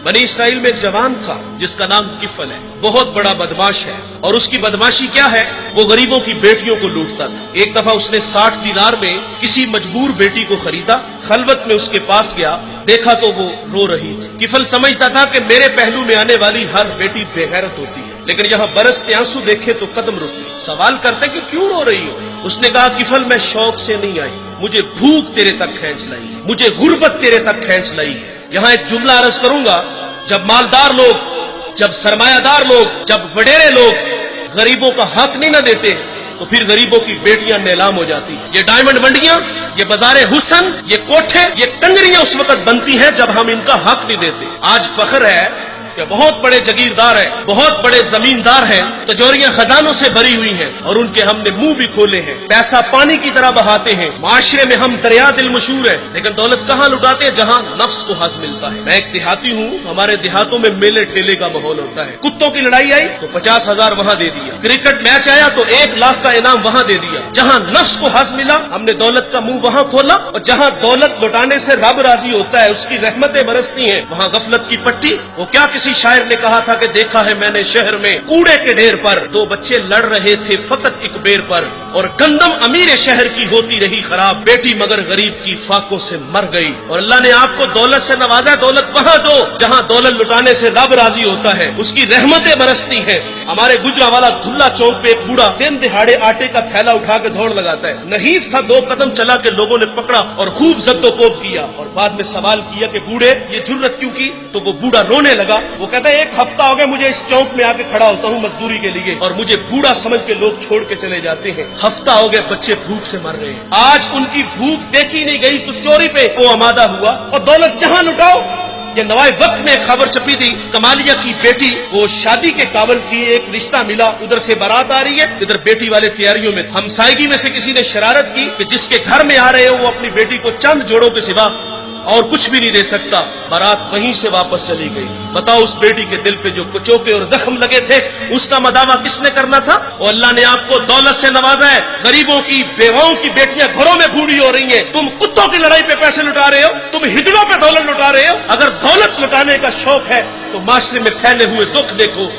बनी इसराइल में एक जवान था जिसका नाम किफल है, बहुत बड़ा बदमाश है। और उसकी बदमाशी क्या है, वो गरीबों की बेटियों को लूटता था। एक दफा उसने 60 दिनार में किसी मजबूर बेटी को खरीदा, खलवत में उसके पास गया, देखा तो वो रो रही थी। किफल समझता था कि मेरे पहलू में आने वाली हर बेटी बेगैरत होती है, लेकिन यहाँ बरसते आंसू देखे तो कदम रुक गए। सवाल करते कि क्यों रो रही हो? उसने कहा, किफल मैं शौक से नहीं आई, मुझे भूख तेरे तक खींच लाई है, मुझे गुर्बत तेरे तक खींच लाई है। यहाँ एक जुमला अर्ज करूंगा, जब मालदार लोग, जब सरमायादार लोग, जब वडेरे लोग गरीबों का हक नहीं न देते तो फिर गरीबों की बेटियां नीलाम हो जाती हैं। ये डायमंड मंडियां, ये बाजारे हुसन, ये कोठे, ये कंगरियां उस वक्त बनती हैं जब हम इनका हक नहीं देते। आज फख्र है कि बहुत बड़े जगीरदार हैं, बहुत बड़े जमींदार हैं, तिजोरियां खजानों से भरी हुई हैं और उनके हमने मुंह भी खोले हैं, पैसा पानी की तरह बहाते हैं। माशरे में हम दरिया दिल मशहूर है, लेकिन दौलत कहाँ लुटाते हैं? जहाँ नफ्स को हज मिलता है। मैं एक देहाती हूँ, हमारे देहातों में मेले ठेले का माहौल होता है। कुत्तों की लड़ाई आई तो 50,000 वहाँ दे दिया, क्रिकेट मैच आया तो 1 लाख का इनाम वहाँ दे दिया। जहाँ नफ्स को हज मिला हमने दौलत का मुंह वहाँ खोला, और जहाँ दौलत लुटाने से रब राजी होता है, उसकी रहमतें बरसती हैं, वहाँ गफलत की पट्टी। वो क्या किसी शायर ने कहा था कि देखा है मैंने शहर में कूड़े के ढेर पर 2 बच्चे लड़ रहे थे फकत एक बेर पर, और गंदम अमीर शहर की होती रही खराब, बेटी मगर गरीब की फाकों से मर गई। और अल्लाह ने आपको दौलत से नवाजा, दौलत वहाँ दो जहाँ दौलत लुटाने से रब राजी होता है, उसकी रहमतें बरसती हैं। हमारे गुजरावाला धुल्ला चौक पे एक बूढ़ा दिन दिहाड़े आटे का थैला उठा के दौड़ लगाता है। नहीफ था, 2 कदम चला के लोगों ने पकड़ा और खूब जद्दोकोब किया, और बाद में सवाल किया कि बूढ़े ये जुर्रत क्यों की? तो वो बूढ़ा रोने लगा। वो कहता है 1 हफ्ता हो गया मुझे इस चौक में आके खड़ा होता हूँ मजदूरी के लिए, और मुझे बूढ़ा समझ के लोग छोड़ के चले जाते हैं। हफ्ता हो गया, बच्चे भूख से मर गए। आज उनकी भूख देखी नहीं गई तो चोरी पे वो आमादा हुआ, और दौलत जहाँ लुटाओ। ये नवाए वक्त में खबर छपी थी, कमालिया की बेटी वो शादी के काबिल थी, एक रिश्ता मिला, उधर से बारात आ रही है, इधर बेटी वाले तैयारियों में। हमसायगी में से किसी ने शरारत की कि जिसके घर में आ रहे हो वो अपनी बेटी को चंद जोड़ों के सिवा और कुछ भी नहीं दे सकता। बारात वहीं से वापस चली गई। बताओ उस बेटी के दिल पे जो कुचोके और जख्म लगे थे, उसका मदावा किसने करना था? और अल्लाह ने आपको दौलत से नवाजा है। गरीबों की बेवाओं की बेटियां घरों में बूढ़ी हो रही हैं, तुम कुत्तों की लड़ाई पे पैसे लुटा रहे हो, तुम हिजड़ों पे दौलत लुटा रहे हो। अगर दौलत लुटाने का शौक है तो माशरे में फैले हुए दुख देखो,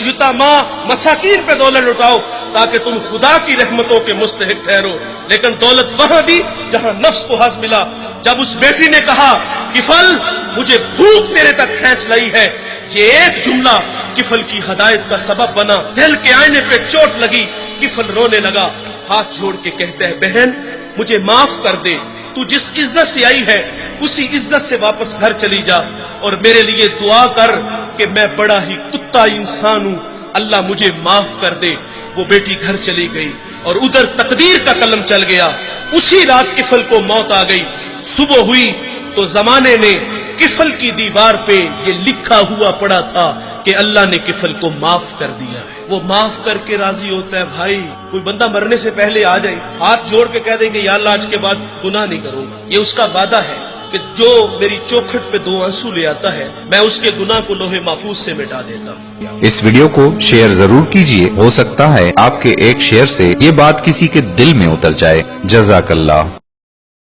यतामा मसाकीन पे दौलत लुटाओ ताकि तुम खुदा की रहमतों के मुस्तहिक ठहरो। लेकिन दौलत वहां दी जहां नफ्स को हज मिला। जब उस बेटी ने कहा किफल मुझे भूख तेरे तक खींच लाई है, ये एक जुमला किफल की हदायत का सबब बना। दिल के आईने पे चोट लगी, किफल रोने लगा, हाथ जोड़ के कहते हैं बहन मुझे माफ कर दे, तू जिस इज्जत से आई है उसी इज्जत से वापस घर चली जा, और मेरे लिए दुआ कर कि मैं बड़ा ही कुत्ता इंसान हूं, अल्लाह मुझे माफ कर दे। वो बेटी घर चली गई और उधर तकदीर का कलम चल गया। उसी रात किफल को मौत आ गई। सुबह हुई तो जमाने ने किफल की दीवार पे ये लिखा हुआ पड़ा था कि अल्लाह ने किफल को माफ कर दिया है। वो माफ करके राजी होता है। भाई कोई बंदा मरने से पहले आ जाए, हाथ जोड़ के कह देंगे या अल्लाह आज के बाद गुनाह नहीं करूंगा, ये उसका वादा है कि जो मेरी चौखट पे 2 आंसू ले आता है मैं उसके गुनाह को लोहे महफूज से मिटा देता हूँ। इस वीडियो को शेयर जरूर कीजिए, हो सकता है आपके एक शेयर से ये बात किसी के दिल में उतर जाए। जज़ाकल्लाह।